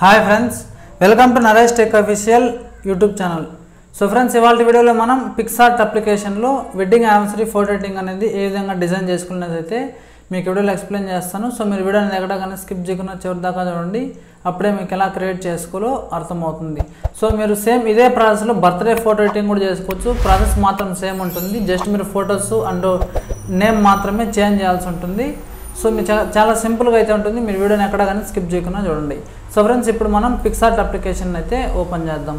Hi friends, welcome to Naresh tech official YouTube channel. So friends, ఇవాళ వీడియోలో మనం PicsArt అప్లికేషన్లో వెడ్డింగ్ యానివర్సరీ ఫోటో ఎడిటింగ్ అనేది ఏ విధంగా డిజైన్ చేసుకునేది అయితే మీకు వీడియోలో ఎక్స్ప్లెయిన్ చేస్తాను. సో మీరు వీడియోని ఎక్కడ కానీ స్కిప్ చేయకుండా చివరి దాకా చూడండి, అప్పుడే మీకు ఎలా క్రియేట్ చేసుకోవాలో అర్థమవుతుంది. సో మీరు సేమ్ ఇదే ప్రాసెస్లో బర్త్డే ఫోటో ఎడిటింగ్ కూడా చేసుకోవచ్చు. ప్రాసెస్ మాత్రం సేమ్ ఉంటుంది, జస్ట్ మీరు ఫొటోస్ అండ్ నేమ్ మాత్రమే చేంజ్ చేయాల్సి ఉంటుంది. సో మీరు చాలా సింపుల్గా అయితే ఉంటుంది. మీరు వీడియోని ఎక్కడ కానీ స్కిప్ చేయకుండా చూడండి. సో ఫ్రెండ్స్, ఇప్పుడు మనం PicsArt అప్లికేషన్ అయితే ఓపెన్ చేద్దాం.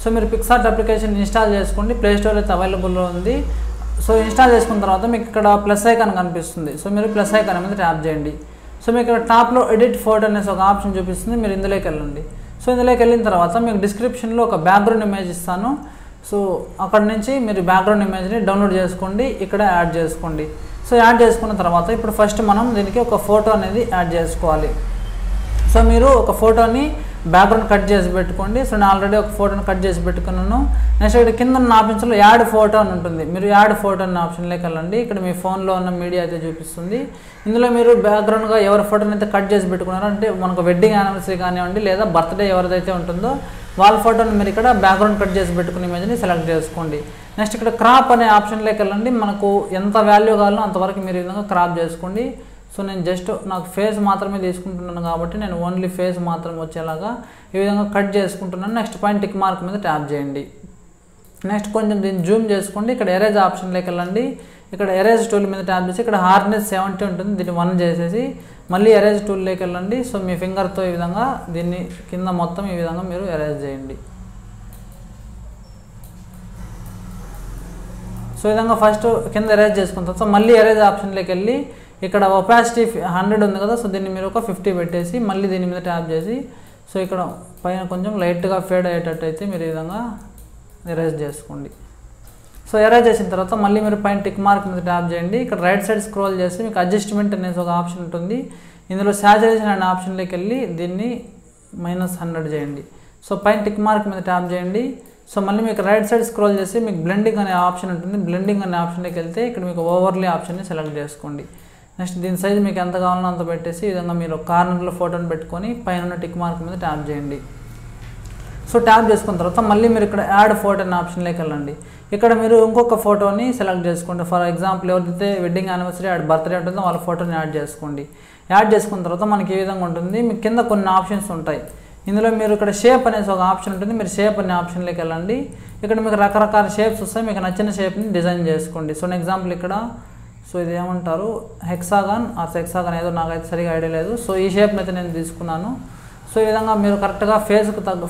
సో మీరు PicsArt అప్లికేషన్ ఇన్స్టాల్ చేసుకోండి, ప్లేస్టోర్ అయితే అవైలబుల్లో ఉంది. సో ఇన్స్టాల్ చేసుకున్న తర్వాత మీకు ఇక్కడ ప్లస్ ఐకాన్ కనిపిస్తుంది. సో మీరు ప్లస్ ఐకాన్ మీద ట్యాప్ చేయండి. సో మీకు ఇక్కడ టాప్లో ఎడిట్ ఫోటో అనేసి ఒక ఆప్షన్ చూపిస్తుంది, మీరు ఇందులోకి వెళ్ళండి. సో ఇందులోకి వెళ్ళిన తర్వాత మీకు డిస్క్రిప్షన్లో ఒక బ్యాక్గ్రౌండ్ ఇమేజ్ ఇస్తాను. సో అక్కడ నుంచి మీరు బ్యాక్గ్రౌండ్ ఇమేజ్ని డౌన్లోడ్ చేసుకోండి, ఇక్కడ యాడ్ చేసుకోండి. సో యాడ్ చేసుకున్న తర్వాత ఇప్పుడు ఫస్ట్ మనం దీనికి ఒక ఫోటో అనేది యాడ్ చేసుకోవాలి. సో మీరు ఒక ఫోటోని బ్యాక్గ్రౌండ్ కట్ చేసి పెట్టుకోండి. సో నేను ఆల్రెడీ ఒక ఫోటోని కట్ చేసి పెట్టుకున్నాను. నెక్స్ట్ ఇక్కడ కింద ఉన్న ఆప్షన్స్లో యాడ్ ఫోటో అని ఉంటుంది, మీరు యాడ్ ఫోటో అన్న ఆప్షన్లోకి వెళ్ళండి. ఇక్కడ మీ ఫోన్లో ఉన్న మీడియా అయితే చూపిస్తుంది. ఇందులో మీరు బ్యాక్గ్రౌండ్గా ఎవరి ఫోటోని అయితే కట్ చేసి పెట్టుకున్నారో, అంటే మనకు వెడ్డింగ్ యానివర్సరీ కానివ్వండి లేదా బర్త్డే ఎవరిదైతే ఉంటుందో వాళ్ళ ఫోటోని మీరు ఇక్కడ బ్యాక్గ్రౌండ్ కట్ చేసి పెట్టుకునే ఇమేజ్ని సెలెక్ట్ చేసుకోండి. నెక్స్ట్ ఇక్కడ క్రాప్ అనే ఆప్షన్లోకి వెళ్ళండి. మనకు ఎంత వాల్యూ కావాలో అంతవరకు మీరు ఈ విధంగా క్రాప్ చేసుకోండి. సో నేను జస్ట్ నాకు ఫేస్ మాత్రమే తీసుకుంటున్నాను కాబట్టి నేను ఓన్లీ ఫేస్ మాత్రం వచ్చేలాగా ఈ విధంగా కట్ చేసుకుంటున్నాను. నెక్స్ట్ పాయింట్ టిక్ మార్క్ మీద ట్యాప్ చేయండి. నెక్స్ట్ కొంచెం దీన్ని జూమ్ చేసుకోండి. ఇక్కడ ఎరేజ్ ఆప్షన్లోకి వెళ్ళండి. ఇక్కడ ఎరేజ్ టూల్ మీద ట్యాప్ చేసి ఇక్కడ హార్డ్నెస్ 70 ఉంటుంది, దీన్ని 1 చేసేసి మళ్ళీ ఎరేజ్ టూల్లోకి వెళ్ళండి. సో మీ ఫింగర్తో ఈ విధంగా దీన్ని కింద మొత్తం ఈ విధంగా మీరు ఎరేజ్ చేయండి. సో ఈ విధంగా ఫస్ట్ కింద ఎరేజ్ చేసుకున్న తర్వాత మళ్ళీ ఎరేజ్ ఆప్షన్లోకి వెళ్ళి ఇక్కడ ఒపాసిటీ 100 ఉంది కదా, సో దీన్ని మీరు ఒక 50 పెట్టేసి మళ్ళీ దీని మీద ట్యాప్ చేసి సో ఇక్కడ పైన కొంచెం లైట్గా ఫేడ్ అయ్యేటట్టు అయితే మీరు ఈ విధంగా ఎరేజ్ చేసుకోండి. సో ఎరేజ్ చేసిన తర్వాత మళ్ళీ మీరు పైన టిక్ మార్క్ మీద ట్యాప్ చేయండి. ఇక్కడ రైట్ సైడ్ స్క్రోల్ చేసి మీకు అడ్జస్ట్మెంట్ అనేసి ఒక ఆప్షన్ ఉంటుంది. ఇందులో సాచురేషన్ అనే ఆప్షన్లోకి వెళ్ళి దీన్ని -100 చేయండి. సో పైన టిక్ మార్క్ మీద ట్యాప్ చేయండి. సో మళ్ళీ మీకు రైట్ సైడ్ స్క్రోల్ చేసి మీకు బ్లెండింగ్ అనే ఆప్షన్ ఉంటుంది. బ్లెండింగ్ అనే ఆప్షన్లోకి వెళ్తే ఇక్కడ మీకు ఓవర్లీ ఆప్షన్ని సెలెక్ట్ చేసుకోండి. నెక్స్ట్ దీని సైజ్ మీకు ఎంత కావాలో అంత పెట్టేసి ఈ విధంగా మీరు కార్నర్లో ఫోటోని పెట్టుకొని పైన టిక్ మార్క్ మీద ట్యాప్ చేయండి. సో ట్యాప్ చేసుకున్న తర్వాత మళ్ళీ మీరు ఇక్కడ యాడ్ ఫోటో అనే ఆప్షన్లోకి వెళ్ళండి. ఇక్కడ మీరు ఇంకొక ఫోటోని సెలెక్ట్ చేసుకోండి. ఫర్ ఎగ్జాంపుల్ ఎవరైతే వెడ్డింగ్ యానివర్సరీ బర్త్డే ఉంటుందో వాళ్ళ ఫోటోని యాడ్ చేసుకోండి. యాడ్ చేసుకున్న తర్వాత మనకి ఏ విధంగా ఉంటుంది, మీకు కింద కొన్ని ఆప్షన్స్ ఉంటాయి. ఇందులో మీరు ఇక్కడ షేప్ అనేసి ఒక ఆప్షన్ ఉంటుంది, మీరు షేప్ అనే ఆప్షన్లోకి వెళ్ళండి. ఇక్కడ మీకు రకరకాల షేప్స్ వస్తాయి, మీకు నచ్చిన షేప్ని డిజైన్ చేసుకోండి. సో ఎగ్జాంపుల్ ఇక్కడ సో ఇది ఏమంటారు హెక్సాగాన్ హెక్సాగాన్ ఏదో నాకైతే సరిగా ఐడియా లేదు. సో ఈ షేప్ని అయితే నేను తీసుకున్నాను. సో ఈ విధంగా మీరు కరెక్ట్గా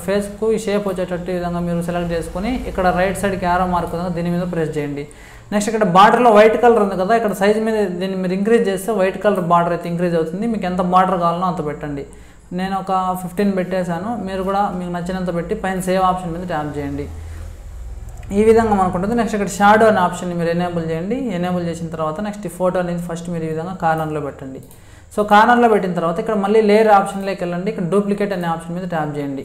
ఫేస్కు ఈ షేప్ వచ్చేటట్టు ఈ విధంగా మీరు సెలెక్ట్ చేసుకొని ఇక్కడ రైట్ సైడ్కి యారో మార్క్ ఉంది, దీని మీద ప్రెస్ చేయండి. నెక్స్ట్ ఇక్కడ బార్డర్లో వైట్ కలర్ ఉంది కదా, ఇక్కడ సైజ్ మీద దీన్ని మీరు ఇంక్రీజ్ చేస్తే వైట్ కలర్ బార్డర్ అయితే ఇంక్రీజ్ అవుతుంది. మీకు ఎంత బార్డర్ కావాలో అంత పెట్టండి. నేను ఒక 15 పెట్టేశాను, మీరు కూడా మీకు నచ్చినంత పెట్టి పైన సేవ్ ఆప్షన్ మీద ట్యాప్ చేయండి. ఈ విధంగా మనకు ఉంటుంది. నెక్స్ట్ ఇక్కడ షాడో అనే ఆప్షన్ని మీరు ఎనేబుల్ చేయండి. ఎనేబుల్ చేసిన తర్వాత నెక్స్ట్ ఈ ఫోటో అనేది ఫస్ట్ మీరు ఈ విధంగా కార్నర్లో పెట్టండి. సో కార్నర్లో పెట్టిన తర్వాత ఇక్కడ మళ్ళీ లేయర్ ఆప్షన్లోకి వెళ్ళండి. ఇక్కడ డూప్లికేట్ అనే ఆప్షన్ మీద ట్యాప్ చేయండి.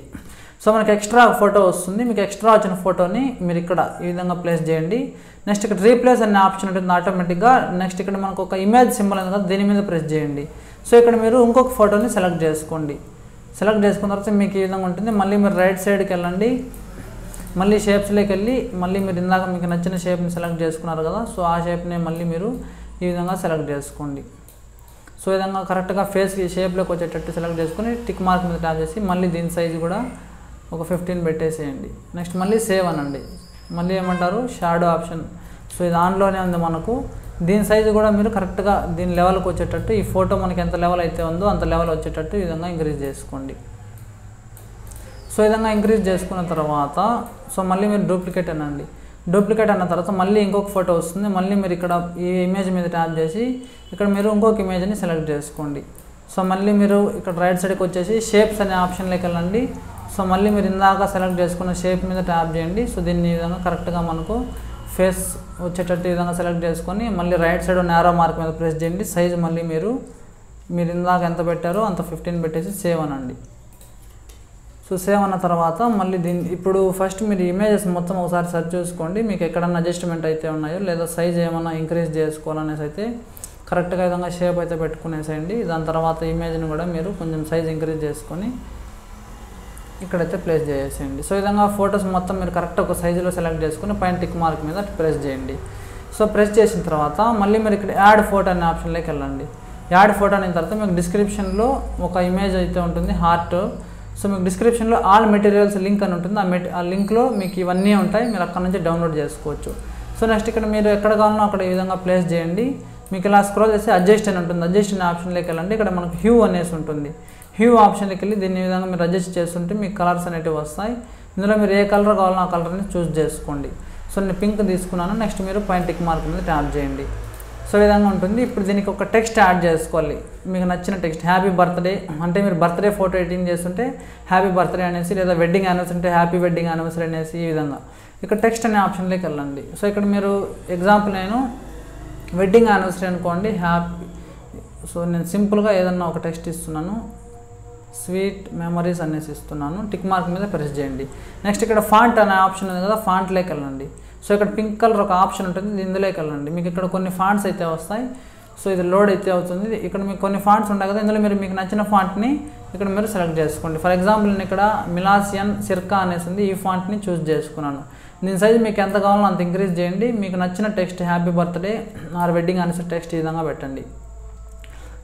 సో మనకి ఎక్స్ట్రా ఫోటో వస్తుంది. మీకు ఎక్స్ట్రా వచ్చిన ఫోటోని మీరు ఇక్కడ ఈ విధంగా ప్లేస్ చేయండి. నెక్స్ట్ ఇక్కడ రీప్లేస్ అనే ఆప్షన్ ఉంటుంది ఆటోమేటిక్గా. నెక్స్ట్ ఇక్కడ మనకు ఒక ఇమేజ్ సింబల్ ఉంది కదా, దీని మీద ప్రెస్ చేయండి. సో ఇక్కడ మీరు ఇంకొక ఫోటోని సెలెక్ట్ చేసుకోండి. సెలెక్ట్ చేసుకున్న తర్వాత మీకు ఈ విధంగా ఉంటుంది. మళ్ళీ మీరు రైట్ సైడ్కి వెళ్ళండి. మళ్ళీ షేప్స్లోకి వెళ్ళి మళ్ళీ మీరు ఇందాక మీకు నచ్చిన షేప్ని సెలెక్ట్ చేసుకున్నారు కదా, సో ఆ షేప్ని మళ్ళీ మీరు ఈ విధంగా సెలెక్ట్ చేసుకోండి. సో ఈ విధంగా కరెక్ట్గా ఫేస్కి షేప్లోకి వచ్చేటట్టు సెలెక్ట్ చేసుకొని టిక్ మార్క్ మీద ట్యాప్ చేసి మళ్ళీ దీని సైజు కూడా ఒక 15 పెట్టేసేయండి. నెక్స్ట్ మళ్ళీ సేవ్ అనండి. మళ్ళీ ఏమంటారు షాడో ఆప్షన్. సో ఇది ఆన్లోనే ఉంది మనకు. దీని సైజు కూడా మీరు కరెక్ట్గా దీని లెవెల్కి వచ్చేటట్టు, ఈ ఫోటో మనకి ఎంత లెవెల్ అయితే ఉందో అంత లెవెల్ వచ్చేటట్టు ఈ విధంగా ఇంక్రీజ్ చేసుకోండి. సో ఈ విధంగా ఇంక్రీజ్ చేసుకున్న తర్వాత సో మళ్ళీ మీరు డూప్లికేట్ అనండి. డూప్లికేట్ అన్న తర్వాత మళ్ళీ ఇంకొక ఫోటో వస్తుంది. మళ్ళీ మీరు ఇక్కడ ఈ ఇమేజ్ మీద ట్యాప్ చేసి ఇక్కడ మీరు ఇంకొక ఇమేజ్ని సెలెక్ట్ చేసుకోండి. సో మళ్ళీ మీరు ఇక్కడ రైట్ సైడ్కి వచ్చేసి షేప్స్ అనే ఆప్షన్లోకి వెళ్ళండి. సో మళ్ళీ మీరు ఇందాక సెలెక్ట్ చేసుకున్న షేప్ మీద ట్యాప్ చేయండి. సో దీన్ని ఈ విధంగా కరెక్ట్గా మనకు ఫేస్ వచ్చేటట్టు ఈ విధంగా సెలెక్ట్ చేసుకొని మళ్ళీ రైట్ సైడ్ నేరో మార్క్ మీద ప్రెస్ చేయండి. సైజు మళ్ళీ మీరు ఇందాక ఎంత పెట్టారో అంత 15 పెట్టేసి సేవ్ అనండి. సో సేవ్ అన్న తర్వాత మళ్ళీ ఇప్పుడు ఫస్ట్ మీరు ఇమేజెస్ మొత్తం ఒకసారి సెర్చ్ చేసుకోండి, మీకు ఎక్కడన్నా అడ్జస్ట్మెంట్ అయితే ఉన్నాయో లేదా సైజ్ ఏమన్నా ఇంక్రీజ్ చేసుకోవాలనేసి అయితే కరెక్ట్గా విధంగా షేప్ అయితే పెట్టుకునేసేయండి. దాని తర్వాత ఇమేజ్ని కూడా మీరు కొంచెం సైజ్ ఇంక్రీజ్ చేసుకొని ఇక్కడైతే ప్లేస్ చేసేయండి. సో ఈ విధంగా ఫొటోస్ మొత్తం మీరు కరెక్ట్ ఒక సైజులో సెలెక్ట్ చేసుకుని పైన టిక్ మార్క్ మీద ప్రెస్ చేయండి. సో ప్రెస్ చేసిన తర్వాత మళ్ళీ మీరు ఇక్కడ యాడ్ ఫోటో అనే ఆప్షన్లోకి వెళ్ళండి. యాడ్ ఫోటో అయిన తర్వాత మీకు డిస్క్రిప్షన్లో ఒక ఇమేజ్ అయితే ఉంటుంది హార్ట్. సో మీకు డిస్క్రిప్షన్లో ఆల్ మెటీరియల్స్ లింక్ అని ఉంటుంది. ఆ లింక్లో మీకు ఇవన్నీ ఉంటాయి, మీరు అక్కడ నుంచి డౌన్లోడ్ చేసుకోవచ్చు. సో నెక్స్ట్ ఇక్కడ మీరు ఎక్కడ కావాలనో అక్కడ ఈ విధంగా ప్లేస్ చేయండి. మీకు ఇలా స్క్రోల్ చేసి అడ్జస్ట్ అని ఉంటుంది, అడ్జస్ట్ అనే ఆప్షన్లోకి వెళ్ళండి. ఇక్కడ మనకు హ్యూ అనేసి ఉంటుంది. హ్యూ ఆప్షన్లోకి వెళ్ళి దీన్ని విధంగా మీరు అడ్జస్ట్ చేస్తుంటే మీకు కలర్స్ అనేటివి వస్తాయి. ఇందులో మీరు ఏ కలర్ కావాలో ఆ కలర్ని చూస్ చేసుకోండి. సో నేను పింక్ తీసుకున్నాను. నెక్స్ట్ మీరు పైన టిక్ మార్క్ మీద ట్యాప్ చేయండి. సో ఈ విధంగా ఉంటుంది. ఇప్పుడు దీనికి ఒక టెక్స్ట్ యాడ్ చేసుకోవాలి, మీకు నచ్చిన టెక్స్ట్. హ్యాపీ బర్త్డే అంటే మీరు బర్త్డే ఫోటో ఎడిటింగ్ చేస్తుంటే హ్యాపీ బర్త్డే అనేసి, లేదా వెడ్డింగ్ యానివర్సరీ అంటే హ్యాపీ వెడ్డింగ్ యానివర్సరీ అనేసి ఈ విధంగా ఇక్కడ టెక్స్ట్ అనే ఆప్షన్లోకి వెళ్ళండి. సో ఇక్కడ మీరు ఎగ్జాంపుల్ నేను వెడ్డింగ్ యానివర్సరీ అనుకోండి, హ్యాపీ. సో నేను సింపుల్గా ఏదన్నా ఒక టెక్స్ట్ ఇస్తున్నాను, స్వీట్ మెమరీస్ అనేసి ఇస్తున్నాను. టిక్ మార్క్ మీద ప్రెస్ చేయండి. నెక్స్ట్ ఇక్కడ ఫాంట్ అనే ఆప్షన్ ఉంది కదా, ఫాంట్లోకి వెళ్ళండి. సో ఇక్కడ పింక్ కలర్ ఒక ఆప్షన్ ఉంటుంది, ఇందులోకి వెళ్ళండి. మీకు ఇక్కడ కొన్ని ఫాంట్స్ అయితే వస్తాయి. సో ఇది లోడ్ అయితే అవుతుంది. ఇక్కడ మీకు కొన్ని ఫాంట్స్ ఉంటాయి కదా, ఇందులో మీకు నచ్చిన ఫాంట్ని ఇక్కడ మీరు సెలెక్ట్ చేసుకోండి. ఫర్ ఎగ్జాంపుల్ నేను ఇక్కడ మిలాసియన్ సిర్కా అనేసి ఉంది, ఈ ఫాంట్ని చూస్ చేసుకున్నాను. దీని సైజ్ మీకు ఎంత కావాలో అంత ఇంక్రీజ్ చేయండి. మీకు నచ్చిన text happy birthday or wedding అనేసి టెక్స్ట్ ఈ విధంగా పెట్టండి.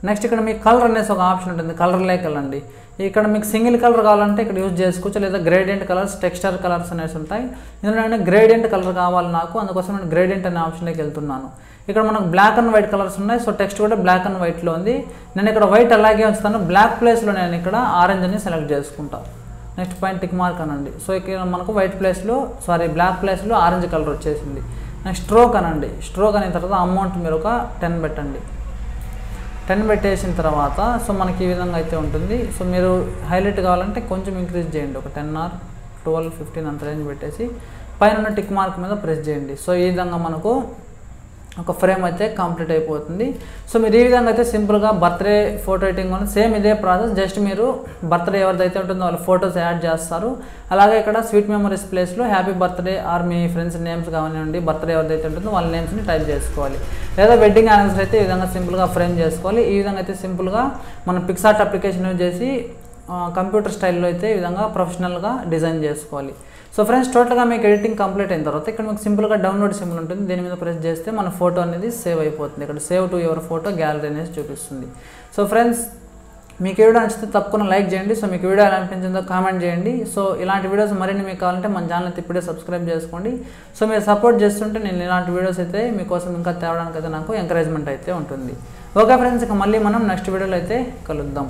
నెక్స్ట్ ఇక్కడ మీకు కలర్ అనేసి ఒక ఆప్షన్ ఉంటుంది, కలర్లోకి వెళ్ళండి. ఇక్కడ మీకు సింగిల్ కలర్ కావాలంటే ఇక్కడ యూజ్ చేసుకోవచ్చు, లేదా గ్రేడియంట్ కలర్స్, టెక్స్చర్ కలర్స్ అనేసి ఉంటాయి. ఇందులో గ్రేడియంట్ కలర్ కావాలి నాకు, అందుకోసం నేను గ్రేడియంట్ అనే ఆప్షన్లోకి వెళ్తున్నాను. ఇక్కడ మనకు బ్లాక్ అండ్ వైట్ కలర్స్ ఉన్నాయి. సో టెక్స్ట్ కూడా బ్లాక్ అండ్ వైట్లో ఉంది. నేను ఇక్కడ వైట్ అలాగే ఉంచుతాను, బ్లాక్ ప్లేస్లో నేను ఇక్కడ ఆరెంజ్ అని సెలెక్ట్ చేసుకుంటాను. నెక్స్ట్ పైన టిక్ మార్క్ అనండి. సో ఇక్కడ మనకు వైట్ ప్లేస్లో బ్లాక్ ప్లేస్లో ఆరెంజ్ కలర్ వచ్చేసింది. నెక్స్ట్ స్ట్రోక్ అనండి. స్ట్రోక్ అయిన తర్వాత అమౌంట్ మీరు ఒక 10 పెట్టండి. 10 పెట్టేసిన తర్వాత సో మనకి ఈ విధంగా అయితే ఉంటుంది. సో మీరు హైలైట్ కావాలంటే కొంచెం ఇంక్రీజ్ చేయండి, ఒక 10 ఆర్ 12, 15 అంత రేంజ్ పెట్టేసి పైన టిక్ మార్క్ మీద ప్రెస్ చేయండి. సో ఈ విధంగా మనకు ఒక ఫ్రేమ్ అయితే కంప్లీట్ అయిపోతుంది. సో మీరు ఈ విధంగా అయితే సింపుల్గా బర్త్డే ఫోటో ఎడిటింగ్ అని సేమ్ ఇదే ప్రాసెస్. జస్ట్ మీరు బర్త్డే ఎవరిదైతే ఉంటుందో వాళ్ళ ఫొటోస్ యాడ్ చేస్తారు. అలాగే ఇక్కడ స్వీట్ మెమరీస్ ప్లేస్లో హ్యాపీ బర్త్డే ఆర్ మీ ఫ్రెండ్స్ నేమ్స్ కానివ్వండి, బర్త్డే ఎవరిదైతే ఉంటుందో వాళ్ళ నేమ్స్ని టైప్ చేసుకోవాలి. లేదా వెడ్డింగ్ యానివర్సరీ అయితే ఈ విధంగా సింపుల్గా ఫ్రేమ్ చేసుకోవాలి. ఈ విధంగా అయితే సింపుల్గా మనం పిక్సార్ట్ అప్లికేషన్ యూజ్ చేసి కంప్యూటర్ స్టైల్లో అయితే ఈ విధంగా ప్రొఫెషనల్గా డిజైన్ చేసుకోవాలి. సో ఫ్రెండ్స్, టోటల్గా మీకు ఎడిటింగ్ కంప్లీట్ అయిన తర్వాత ఇక్కడ మీకు సింపుల్గా డౌన్లోడ్ సింబల్ ఉంటుంది, దీని మీద ప్రెస్ చేస్తే మన ఫోటో అనేది సేవ్ అయిపోతుంది. ఇక్కడ save to your photo gallery అనేది చూపిస్తుంది. సో ఫ్రెండ్స్, మీకు వీడియో నచ్చితే తప్పకుండా లైక్ చేయండి. సో మీకు వీడియో ఎలా అనిపించిందో కామెంట్ చేయండి. సో ఇలాంటి వీడియోస్ మరిన్ని మీకు కావాలంటే మన ఛానల్ అయితే ఇప్పుడే సబ్స్క్రైబ్ చేసుకోండి. సో మీరు సపోర్ట్ చేస్తుంటే నేను ఇలాంటి వీడియోస్ అయితే మీకోసం ఇంకా తేవడానికి అయితే నాకు ఎంకరేజ్మెంట్ అయితే ఉంటుంది. ఓకే ఫ్రెండ్స్, ఇక మళ్ళీ మనం నెక్స్ట్ వీడియోలో అయితే కలుద్దాం.